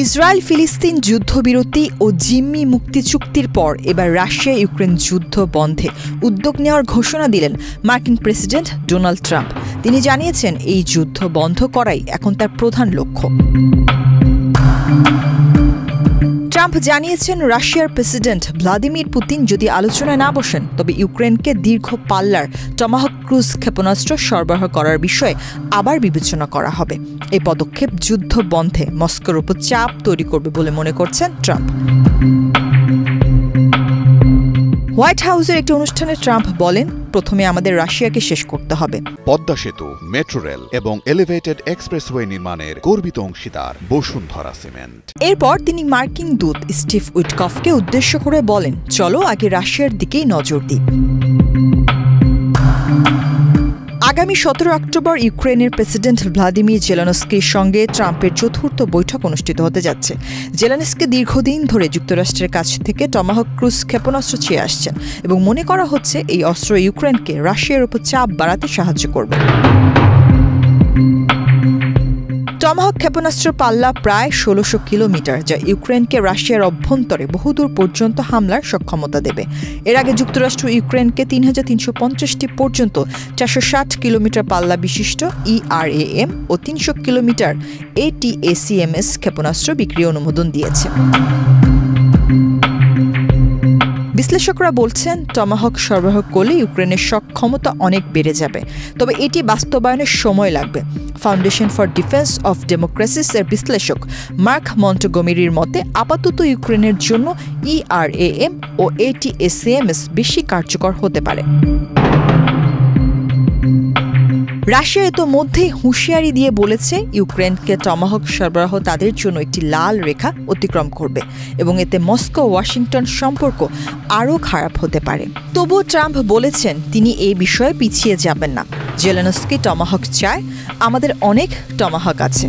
Israel ফিলিস্তিন যুদ্ধবিরতি ও জিম্মি মুক্তি চুক্তির পর এবার রাশিয়া ইউক্রেন যুদ্ধ বন্ধে উদ্যোগ নেওয়ার ঘোষণা দিলেন মার্কিন প্রেসিডেন্ট ডোনাল্ড ট্রাম্প। তিনি জানিয়েছেন এই যুদ্ধ বন্ধ করাই এখন তার প্রধান লক্ষ্য। ট্রাম্প জানিয়েছেন রাশিয়ার প্রেসিডেন্ট ভ্লাদিমির পুতিন যদি আলোচনায় না বসেন তবে ইউক্রেনকে দীর্ঘ পাল্লার টমাহক ক্রুজ ক্ষেপণাস্ত্র সরবরাহ করার বিষয়ে আবার বিবেচনা করা হবে। এই পদক্ষেপ যুদ্ধ বন্ধে মস্কোর উপর চাপ তৈরি করবে বলে মনে করছেন ট্রাম্প। হোয়াইট হাউসের একটি অনুষ্ঠানে ট্রাম্প বলেন, প্রথমে আমাদের রাশিয়াকে শেষ করতে হবে। পদ্মা সেতু, মেট্রো রেল এবং এলিভেটেড এক্সপ্রেসওয়ে নির্মাণের গর্বিত অংশীদার বসুন্ধরা সিমেন্ট। এরপর তিনি মার্কিন দূত স্টিভ উইটকফকে উদ্দেশ্য করে বলেন, চলো আগে রাশিয়ার দিকেই নজর দিই। আগামী 17 অক্টোবর ইউক্রেনের প্রেসিডেন্ট ভ্লাদিমির জেলেনস্কির সঙ্গে ট্রাম্পের চতুর্থ বৈঠক অনুষ্ঠিত হতে যাচ্ছে। জেলেনস্কি দীর্ঘদিন ধরে যুক্তরাষ্ট্রের কাছ থেকে টমাহক ক্রুজ ক্ষেপণাস্ত্র চেয়ে আসছেন এবং মনে করা হচ্ছে এই অস্ত্র ইউক্রেনকে রাশিয়ার উপর চাপ বাড়াতে সাহায্য করবে। টমাহক ক্ষেপণাস্ত্রের পাল্লা প্রায় 1600 কিলোমিটার, যা ইউক্রেনকে রাশিয়ার অভ্যন্তরে বহুদূর পর্যন্ত হামলার সক্ষমতা দেবে। এর আগে যুক্তরাষ্ট্র ইউক্রেনকে 3350টি পর্যন্ত 460 কিলোমিটার পাল্লা বিশিষ্ট ERAM ও 300 কিলোমিটার ATACMS ক্ষেপণাস্ত্র বিক্রির অনুমোদন দিয়েছে। বিশ্লেষকরা বলছেন, টমাহক সরবরাহ করলে ইউক্রেনের সক্ষমতা অনেক বেড়ে যাবে, তবে এটি বাস্তবায়নের সময় লাগবে। Foundation for defence of democracies এর বিশ্লেষক মার্ক মন্টগোমেরির মতে আপাতত ইউক্রেনের জন্য ERAM ও ATACMS বেশি কার্যকর হতে পারে। রাশিয়া ইতোমধ্যেই হুঁশিয়ারি দিয়ে বলেছে ইউক্রেনকে টমাহক সরবরাহ তাদের জন্য একটি লাল রেখা অতিক্রম করবে এবং এতে মস্কো ওয়াশিংটন সম্পর্ক আরও খারাপ হতে পারে। তবুও ট্রাম্প বলেছেন তিনি এই বিষয়ে পিছিয়ে যাবেন না। জেলেনস্কি টমাহক চায়, আমাদের অনেক টমাহক আছে।